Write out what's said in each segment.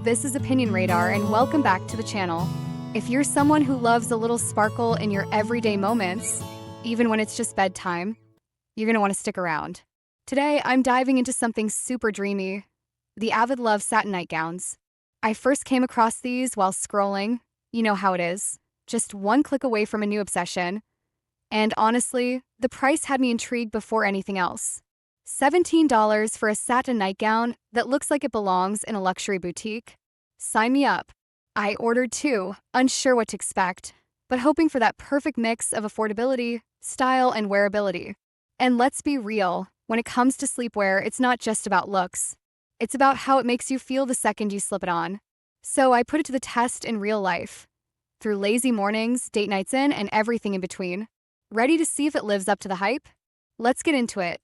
this is Opinion Radar and welcome back to the channel. If you're someone who loves a little sparkle in your everyday moments, even when it's just bedtime, you're going to want to stick around. Today, I'm diving into something super dreamy, the Avidlove Satin Nightgowns. I first came across these while scrolling. You know how it is. Just one click away from a new obsession. And honestly, the price had me intrigued before anything else. $17 for a satin nightgown that looks like it belongs in a luxury boutique? Sign me up. I ordered two, unsure what to expect, but hoping for that perfect mix of affordability, style, and wearability. And let's be real, when it comes to sleepwear, it's not just about looks. It's about how it makes you feel the second you slip it on. So I put it to the test in real life. Through lazy mornings, date nights in, and everything in between. Ready to see if it lives up to the hype? Let's get into it.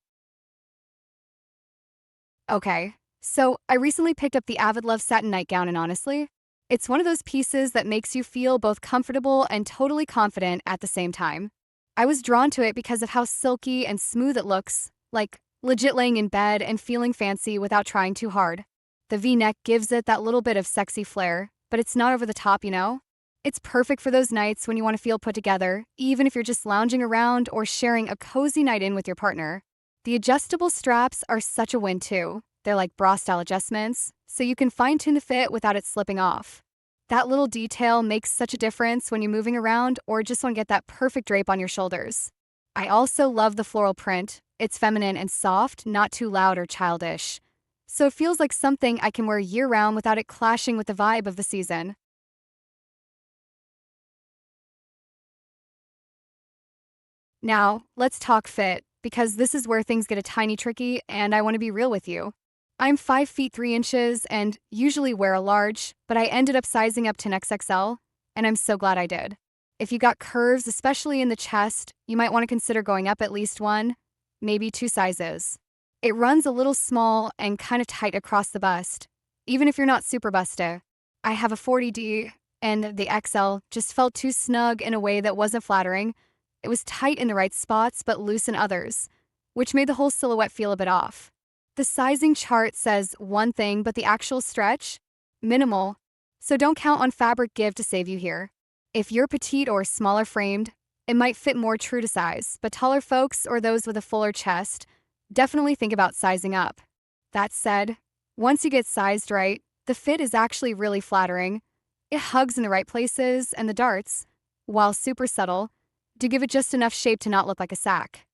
Okay, so I recently picked up the Avidlove Satin Nightgown and honestly, it's one of those pieces that makes you feel both comfortable and totally confident at the same time. I was drawn to it because of how silky and smooth it looks, like legit laying in bed and feeling fancy without trying too hard. The V-neck gives it that little bit of sexy flair, but it's not over the top, you know? It's perfect for those nights when you want to feel put together, even if you're just lounging around or sharing a cozy night in with your partner. The adjustable straps are such a win too. They're like bra-style adjustments, so you can fine-tune the fit without it slipping off. That little detail makes such a difference when you're moving around or just want to get that perfect drape on your shoulders. I also love the floral print. It's feminine and soft, not too loud or childish. So it feels like something I can wear year-round without it clashing with the vibe of the season. Now, let's talk fit, because this is where things get a tiny tricky and I want to be real with you. I'm 5 feet 3 inches and usually wear a large, but I ended up sizing up to an XXL, and I'm so glad I did. If you got curves, especially in the chest, you might want to consider going up at least one, maybe two sizes. It runs a little small and kind of tight across the bust, even if you're not super busty. I have a 40D, and the XL just felt too snug in a way that wasn't flattering. It was tight in the right spots but loose in others, which made the whole silhouette feel a bit off. The sizing chart says one thing, but the actual stretch? Minimal. So don't count on fabric give to save you here. If you're petite or smaller framed, it might fit more true to size, but taller folks or those with a fuller chest, definitely think about sizing up. That said, once you get sized right, the fit is actually really flattering. It hugs in the right places, and the darts, while super subtle, do give it just enough shape to not look like a sack.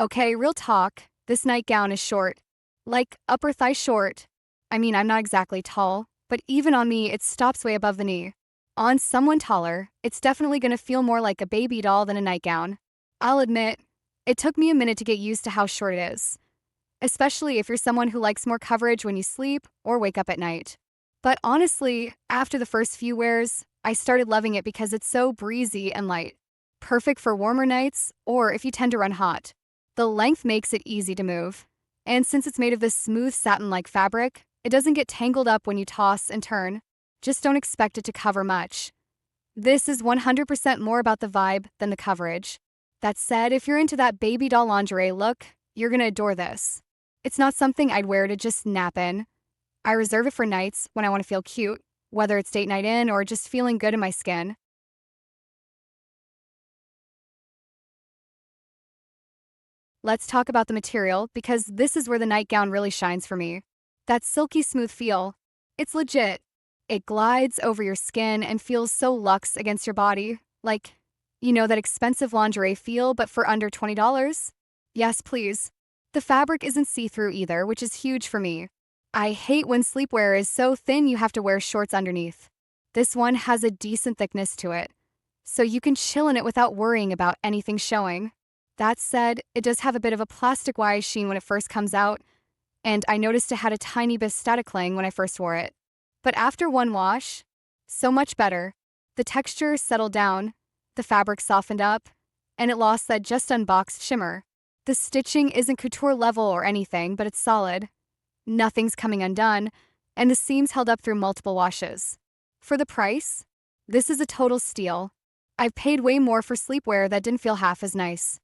Okay, real talk, this nightgown is short. Like, upper thigh short. I mean, I'm not exactly tall, but even on me, it stops way above the knee. On someone taller, it's definitely gonna feel more like a baby doll than a nightgown. I'll admit, it took me a minute to get used to how short it is, especially if you're someone who likes more coverage when you sleep or wake up at night. But honestly, after the first few wears, I started loving it because it's so breezy and light. Perfect for warmer nights or if you tend to run hot. The length makes it easy to move. And since it's made of this smooth satin-like fabric, it doesn't get tangled up when you toss and turn. Just don't expect it to cover much. This is 100% more about the vibe than the coverage. That said, if you're into that baby doll lingerie look, you're gonna adore this. It's not something I'd wear to just nap in. I reserve it for nights when I want to feel cute, whether it's date night in or just feeling good in my skin. Let's talk about the material because this is where the nightgown really shines for me. That silky smooth feel. It's legit. It glides over your skin and feels so luxe against your body. Like, you know that expensive lingerie feel but for under $20? Yes, please. The fabric isn't see-through either, which is huge for me. I hate when sleepwear is so thin you have to wear shorts underneath. This one has a decent thickness to it, so you can chill in it without worrying about anything showing. That said, it does have a bit of a plastic-wise sheen when it first comes out, and I noticed it had a tiny bit of static cling when I first wore it. But after one wash, so much better. The texture settled down, the fabric softened up, and it lost that just unboxed shimmer. The stitching isn't couture level or anything, but it's solid. Nothing's coming undone, and the seams held up through multiple washes. For the price, this is a total steal. I've paid way more for sleepwear that didn't feel half as nice.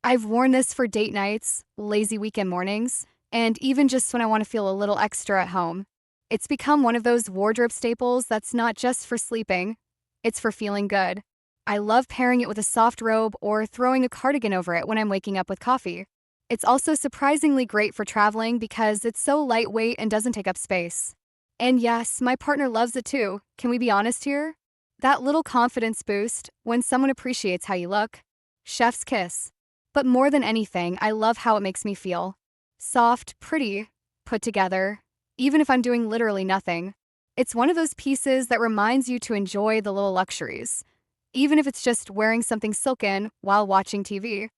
I've worn this for date nights, lazy weekend mornings, and even just when I want to feel a little extra at home. It's become one of those wardrobe staples that's not just for sleeping, it's for feeling good. I love pairing it with a soft robe or throwing a cardigan over it when I'm waking up with coffee. It's also surprisingly great for traveling because it's so lightweight and doesn't take up space. And yes, my partner loves it too. Can we be honest here? That little confidence boost when someone appreciates how you look. Chef's kiss. But more than anything, I love how it makes me feel. Soft, pretty, put together, even if I'm doing literally nothing. It's one of those pieces that reminds you to enjoy the little luxuries, even if it's just wearing something silken while watching TV.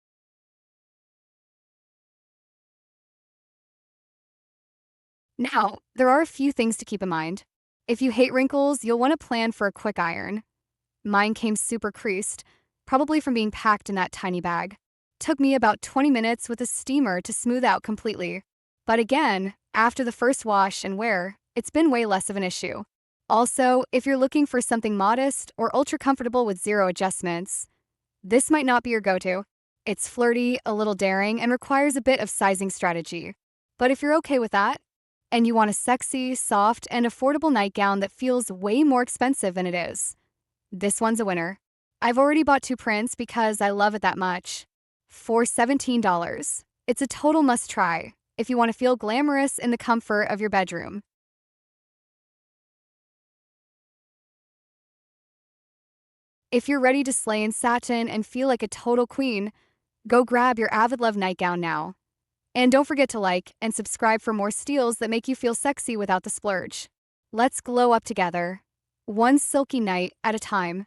Now, there are a few things to keep in mind. If you hate wrinkles, you'll want to plan for a quick iron. Mine came super creased, probably from being packed in that tiny bag. Took me about 20 minutes with a steamer to smooth out completely. But again, after the first wash and wear, it's been way less of an issue. Also, if you're looking for something modest or ultra comfortable with zero adjustments, this might not be your go-to. It's flirty, a little daring, and requires a bit of sizing strategy. But if you're okay with that, and you want a sexy, soft, and affordable nightgown that feels way more expensive than it is, this one's a winner. I've already bought two prints because I love it that much. For $17. It's a total must-try if you want to feel glamorous in the comfort of your bedroom. If you're ready to slay in satin and feel like a total queen, go grab your Avidlove nightgown now. And don't forget to like and subscribe for more steals that make you feel sexy without the splurge. Let's glow up together, one silky night at a time.